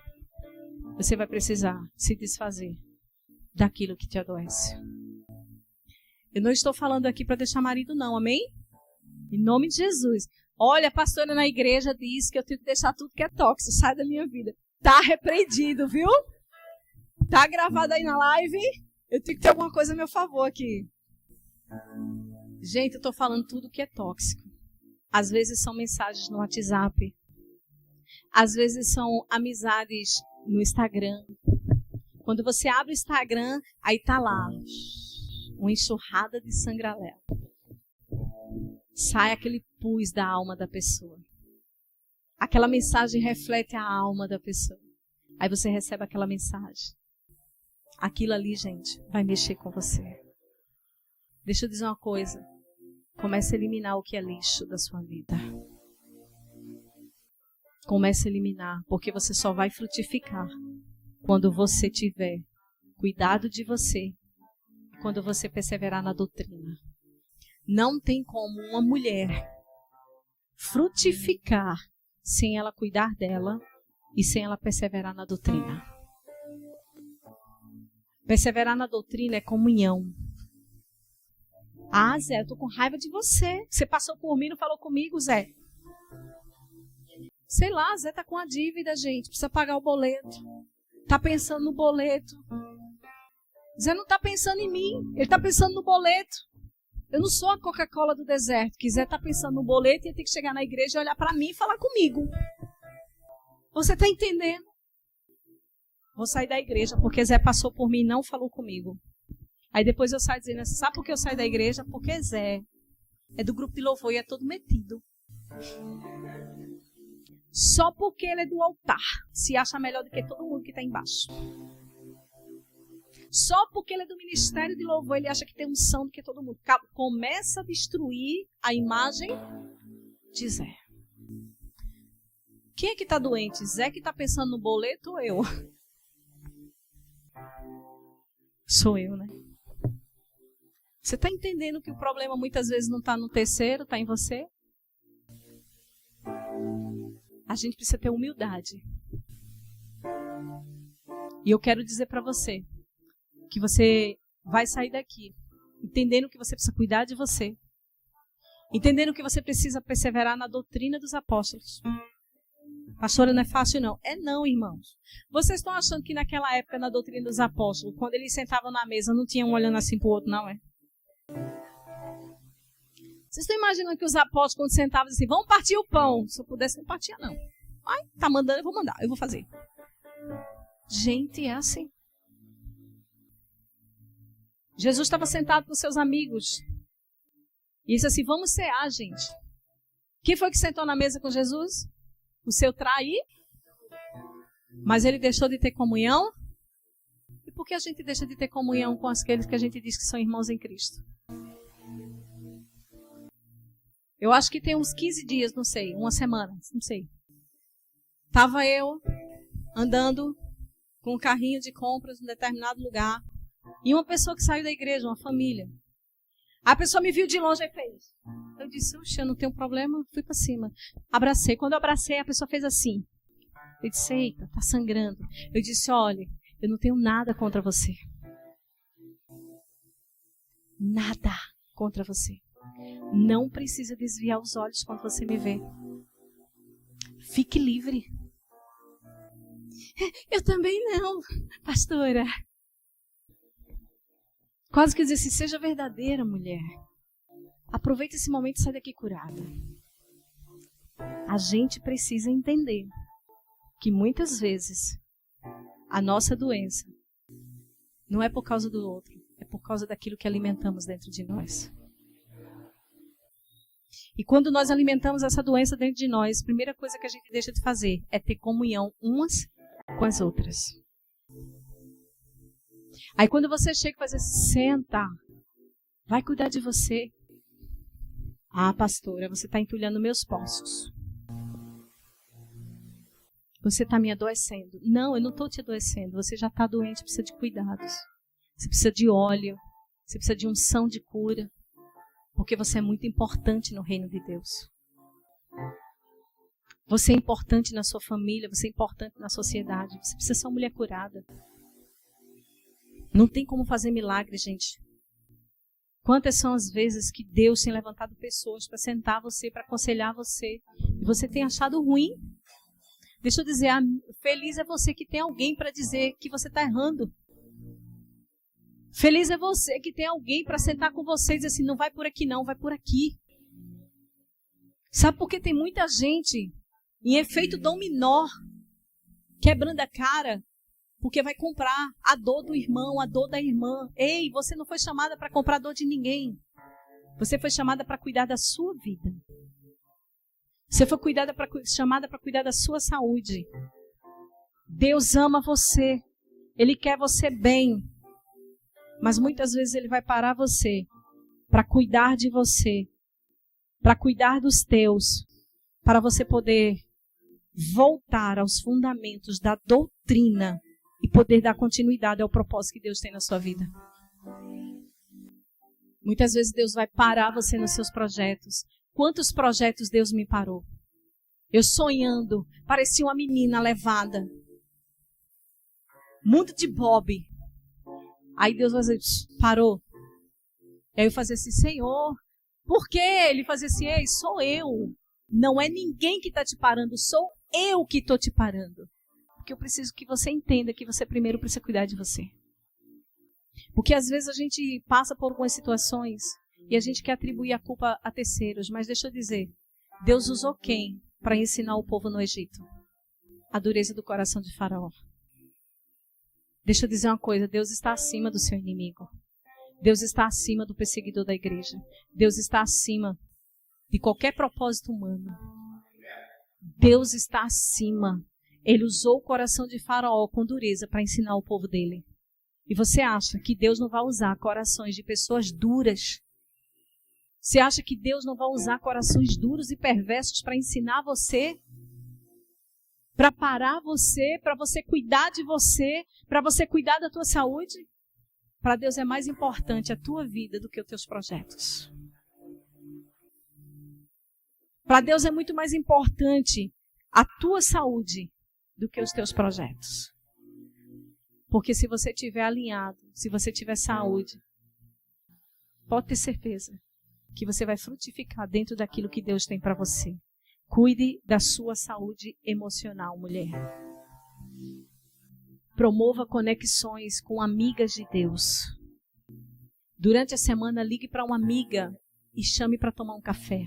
você vai precisar se desfazer daquilo que te adoece. Eu não estou falando aqui para deixar marido não, amém? Em nome de Jesus. Olha, a pastora na igreja diz que eu tenho que deixar tudo que é tóxico, sai da minha vida. Tá repreendido, viu? Tá gravado aí na live? Eu tenho que ter alguma coisa a meu favor aqui. Gente, eu tô falando tudo que é tóxico. Às vezes são mensagens no WhatsApp. Às vezes são amizades no Instagram. Quando você abre o Instagram, aí tá lá uma enxurrada de sangralé. Sai aquele pus da alma da pessoa. Aquela mensagem reflete a alma da pessoa. Aí você recebe aquela mensagem. Aquilo ali, gente, vai mexer com você. Deixa eu dizer uma coisa. Comece a eliminar o que é lixo da sua vida. Comece a eliminar, porque você só vai frutificar quando você tiver cuidado de você, quando você perseverar na doutrina. Não tem como uma mulher frutificar sem ela cuidar dela e sem ela perseverar na doutrina. Perseverar na doutrina é comunhão. Ah, Zé, eu tô com raiva de você. Você passou por mim e não falou comigo, Zé. Sei lá, Zé tá com a dívida, gente. Precisa pagar o boleto. Tá pensando no boleto. Zé não tá pensando em mim. Ele tá pensando no boleto. Eu não sou a Coca-Cola do deserto. Que Zé tá pensando no boleto e tem que chegar na igreja e olhar para mim e falar comigo. Você tá entendendo? Vou sair da igreja porque Zé passou por mim e não falou comigo. Aí depois eu saio dizendo assim, sabe por que eu saio da igreja? Porque Zé é do grupo de louvor e é todo metido. Só porque ele é do altar, se acha melhor do que todo mundo que está embaixo. Só porque ele é do ministério de louvor, ele acha que tem unção do que todo mundo. Começa a destruir a imagem de Zé. Quem é que está doente? Zé que está pensando no boleto ou eu? Sou eu, né? Você está entendendo que o problema muitas vezes não está no terceiro, está em você? A gente precisa ter humildade. E eu quero dizer para você que você vai sair daqui entendendo que você precisa cuidar de você, entendendo que você precisa perseverar na doutrina dos apóstolos. Pastora, não é fácil não. É não, irmãos. Vocês estão achando que naquela época, na doutrina dos apóstolos, quando eles sentavam na mesa, não tinha um olhando assim para o outro, não é? Vocês estão imaginando que os apóstolos, quando sentavam assim, vamos partir o pão? Se eu pudesse, não partia, não. Ai, tá mandando, eu vou mandar, eu vou fazer. Gente, é assim. Jesus estava sentado com seus amigos. E disse assim, vamos cear, gente. Quem foi que sentou na mesa com Jesus? O seu trair? Mas ele deixou de ter comunhão? E por que a gente deixa de ter comunhão com aqueles que a gente diz que são irmãos em Cristo? Eu acho que tem uns 15 dias, não sei, uma semana, não sei. Estava eu andando com um carrinho de compras em um determinado lugar e uma pessoa que saiu da igreja, uma família. A pessoa me viu de longe e fez. Eu disse, oxe, eu não tenho problema, fui para cima. Abracei. Quando eu abracei, a pessoa fez assim. Eu disse, eita, tá sangrando. Eu disse, olha, eu não tenho nada contra você. Nada contra você. Não precisa desviar os olhos quando você me vê. Fique livre. Eu também não, pastora. Quase que disse assim, seja verdadeira, mulher. Aproveita esse momento e sai daqui curada. A gente precisa entender que muitas vezes a nossa doença não é por causa do outro, é por causa daquilo que alimentamos dentro de nós. E quando nós alimentamos essa doença dentro de nós, a primeira coisa que a gente deixa de fazer é ter comunhão umas com as outras. Aí quando você chega e faz assim, senta, vai cuidar de você. Ah, pastora, você está entulhando meus poços. Você está me adoecendo. Não, eu não estou te adoecendo. Você já está doente, precisa de cuidados. Você precisa de óleo. Você precisa de unção de cura. Porque você é muito importante no reino de Deus. Você é importante na sua família. Você é importante na sociedade. Você precisa ser uma mulher curada. Não tem como fazer milagre, gente. Quantas são as vezes que Deus tem levantado pessoas para sentar você, para aconselhar você. E você tem achado ruim? Deixa eu dizer, feliz é você que tem alguém para dizer que você está errando. Feliz é você que tem alguém para sentar com você e dizer assim, não vai por aqui não, vai por aqui. Sabe por que tem muita gente em efeito dominó, quebrando a cara, porque vai comprar a dor do irmão, a dor da irmã. Ei, você não foi chamada para comprar a dor de ninguém. Você foi chamada para cuidar da sua vida. Você foi chamada para cuidar da sua saúde. Deus ama você. Ele quer você bem. Mas muitas vezes Ele vai parar você para cuidar de você. Para cuidar dos teus. Para você poder voltar aos fundamentos da doutrina e poder dar continuidade ao propósito que Deus tem na sua vida. Muitas vezes Deus vai parar você nos seus projetos. Quantos projetos Deus me parou? Eu sonhando, parecia uma menina levada. Mundo de Bob. Aí Deus vai dizer, parou. Aí eu fazia assim, Senhor, por quê? Ele fazia assim, ei, sou eu. Não é ninguém que está te parando, sou eu que estou te parando. Porque eu preciso que você entenda que você primeiro precisa cuidar de você. Porque às vezes a gente passa por algumas situações e a gente quer atribuir a culpa a terceiros. Mas deixa eu dizer, Deus usou quem para ensinar o povo no Egito? A dureza do coração de Faraó. Deixa eu dizer uma coisa, Deus está acima do seu inimigo. Deus está acima do perseguidor da igreja. Deus está acima de qualquer propósito humano. Deus está acima. Ele usou o coração de Faraó com dureza para ensinar o povo dele. E você acha que Deus não vai usar corações de pessoas duras? Você acha que Deus não vai usar corações duros e perversos para ensinar você? Para parar você, para você cuidar de você, para você cuidar da tua saúde? Para Deus é mais importante a tua vida do que os teus projetos. Para Deus é muito mais importante a tua saúde do que os teus projetos. Porque se você estiver alinhado, se você tiver saúde, pode ter certeza que você vai frutificar dentro daquilo que Deus tem para você. Cuide da sua saúde emocional, mulher. Promova conexões com amigas de Deus. Durante a semana, ligue para uma amiga e chame para tomar um café.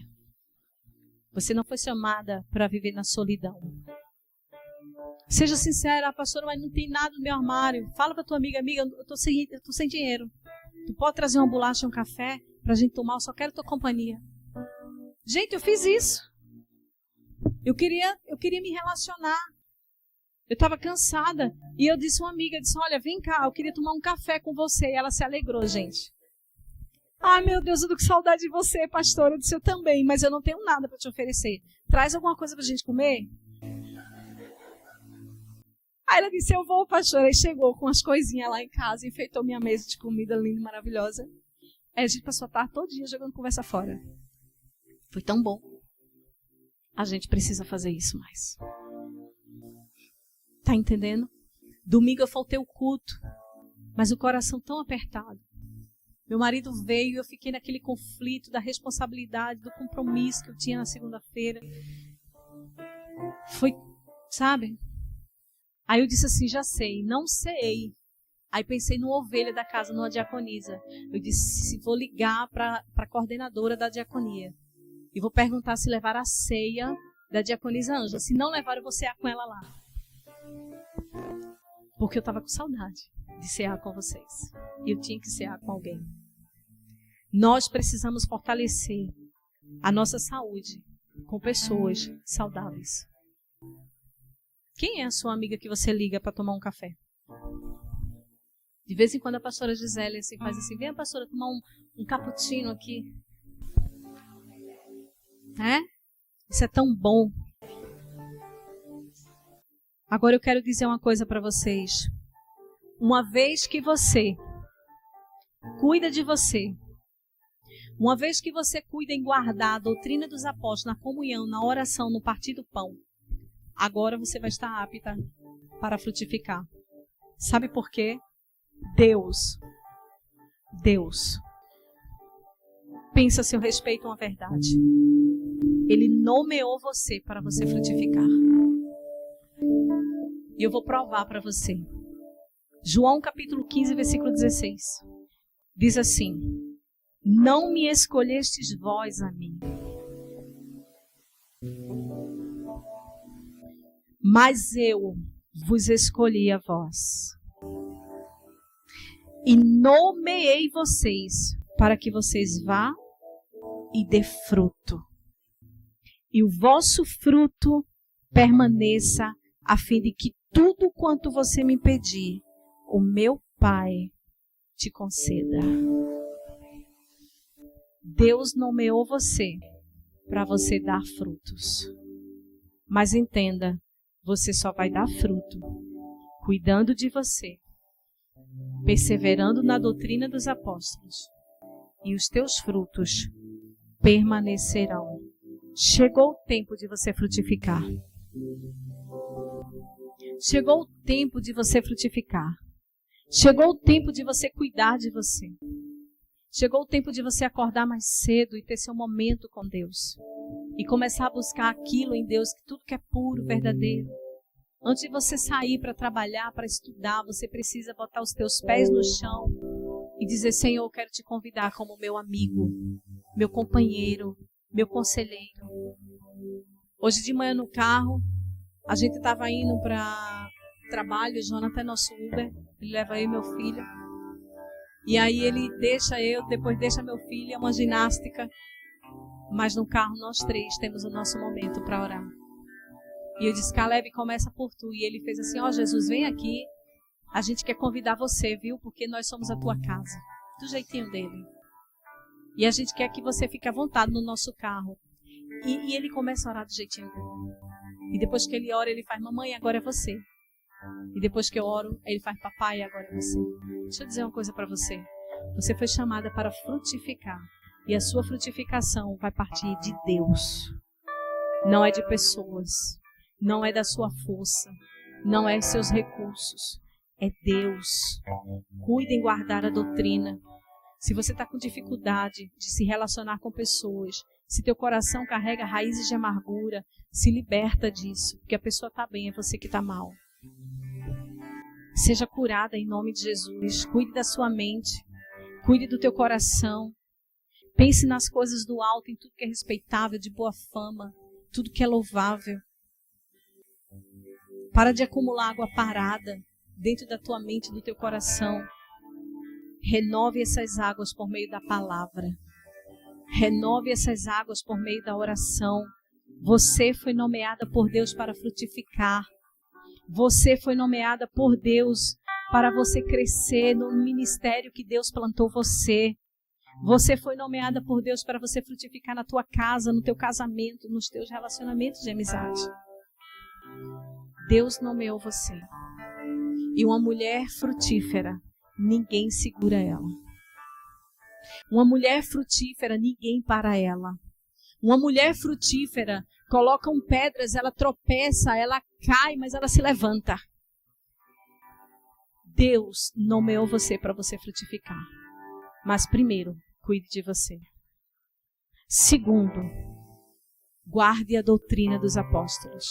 Você não foi chamada para viver na solidão. Seja sincera, pastora, mas não tem nada no meu armário. Fala para tua amiga, eu estou sem dinheiro. Tu pode trazer uma bolacha e um café para a gente tomar? Eu só quero tua companhia. Gente, eu fiz isso. Eu queria me relacionar. Eu estava cansada. E eu disse a uma amiga, olha, vem cá, eu queria tomar um café com você. E ela se alegrou, gente. Ai, meu Deus, eu tô com saudade de você, pastora. Eu disse, eu também, mas eu não tenho nada para te oferecer. Traz alguma coisa para a gente comer? Aí ela disse, eu vou, pastora. Aí chegou com as coisinhas lá em casa, enfeitou minha mesa de comida linda e maravilhosa. Aí a gente passou a tarde todo dia jogando conversa fora. Foi tão bom. A gente precisa fazer isso mais. Tá entendendo? Domingo eu faltei o culto, mas o coração tão apertado. Meu marido veio e eu fiquei naquele conflito da responsabilidade, do compromisso que eu tinha na segunda-feira. Foi, sabe? Aí eu disse assim, já sei, não sei Aí pensei numa ovelha da casa, numa diaconisa. Eu disse, vou ligar para a coordenadora da diaconia. E vou perguntar se levar a ceia da diaconisa Ângela. Se não levar, eu vou cear com ela lá. Porque eu estava com saudade de cear com vocês. E eu tinha que cear com alguém. Nós precisamos fortalecer a nossa saúde com pessoas saudáveis. Quem é a sua amiga que você liga para tomar um café? De vez em quando a pastora Gisele assim, faz assim, vem a pastora tomar um cappuccino aqui. Isso é tão bom. Agora eu quero dizer uma coisa para vocês. Uma vez que você cuida de você, uma vez que você cuida em guardar a doutrina dos apóstolos, na comunhão, na oração, no partir do pão, agora você vai estar apta para frutificar. Sabe por quê? Deus pensa a seu respeito uma verdade. Ele nomeou você para você frutificar. E eu vou provar para você. João capítulo 15, versículo 16. Diz assim: não me escolhestes vós a mim, mas eu vos escolhi a vós. E nomeei vocês para que vocês vá e dê fruto. E o vosso fruto permaneça, a fim de que tudo quanto você me pedir, o meu Pai te conceda. Deus nomeou você para você dar frutos. Mas entenda, você só vai dar fruto cuidando de você, perseverando na doutrina dos apóstolos, e os teus frutos permanecerão. Chegou o tempo de você frutificar. Chegou o tempo de você frutificar. Chegou o tempo de você cuidar de você. Chegou o tempo de você acordar mais cedo e ter seu momento com Deus. E começar a buscar aquilo em Deus, tudo que é puro, verdadeiro. Antes de você sair para trabalhar, para estudar, você precisa botar os teus pés no chão e dizer: Senhor, eu quero te convidar como meu amigo, meu companheiro, meu conselheiro. Hoje de manhã no carro, a gente estava indo para trabalho, o Jonathan é nosso Uber, ele leva eu e meu filho. E aí ele deixa eu, depois deixa meu filho, é uma ginástica. Mas no carro nós três temos o nosso momento para orar. E eu disse: Caleb, começa por tu. E ele fez assim: ó, Jesus, vem aqui. A gente quer convidar você, viu? Porque nós somos a tua casa. Do jeitinho dele. E a gente quer que você fique à vontade no nosso carro. E ele começa a orar do jeitinho dele. E depois que ele ora, ele faz: mamãe, agora é você. E depois que eu oro, ele faz: papai, agora é você. Deixa eu dizer uma coisa para você. Você foi chamada para frutificar. E a sua frutificação vai partir de Deus. Não é de pessoas. Não é da sua força. Não é seus recursos. É Deus. Cuide em guardar a doutrina. Se você está com dificuldade de se relacionar com pessoas, se teu coração carrega raízes de amargura, se liberta disso. Porque a pessoa está bem, é você que está mal. Seja curada em nome de Jesus. Cuide da sua mente. Cuide do teu coração. Pense nas coisas do alto, em tudo que é respeitável, de boa fama, tudo que é louvável. Para de acumular água parada dentro da tua mente e do teu coração. Renove essas águas por meio da palavra. Renove essas águas por meio da oração. Você foi nomeada por Deus para frutificar. Você foi nomeada por Deus para você crescer no ministério que Deus plantou você. Você foi nomeada por Deus para você frutificar na tua casa, no teu casamento, nos teus relacionamentos de amizade. Deus nomeou você. E uma mulher frutífera, ninguém segura ela. Uma mulher frutífera, ninguém para ela. Uma mulher frutífera, colocam pedras, ela tropeça, ela cai, mas ela se levanta. Deus nomeou você para você frutificar. Mas primeiro, cuide de você. Segundo, guarde a doutrina dos apóstolos.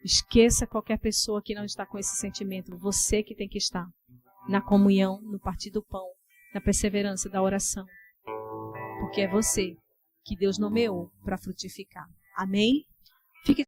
Esqueça qualquer pessoa que não está com esse sentimento. Você que tem que estar na comunhão, no partir do pão, na perseverança da oração. Porque é você que Deus nomeou para frutificar. Amém?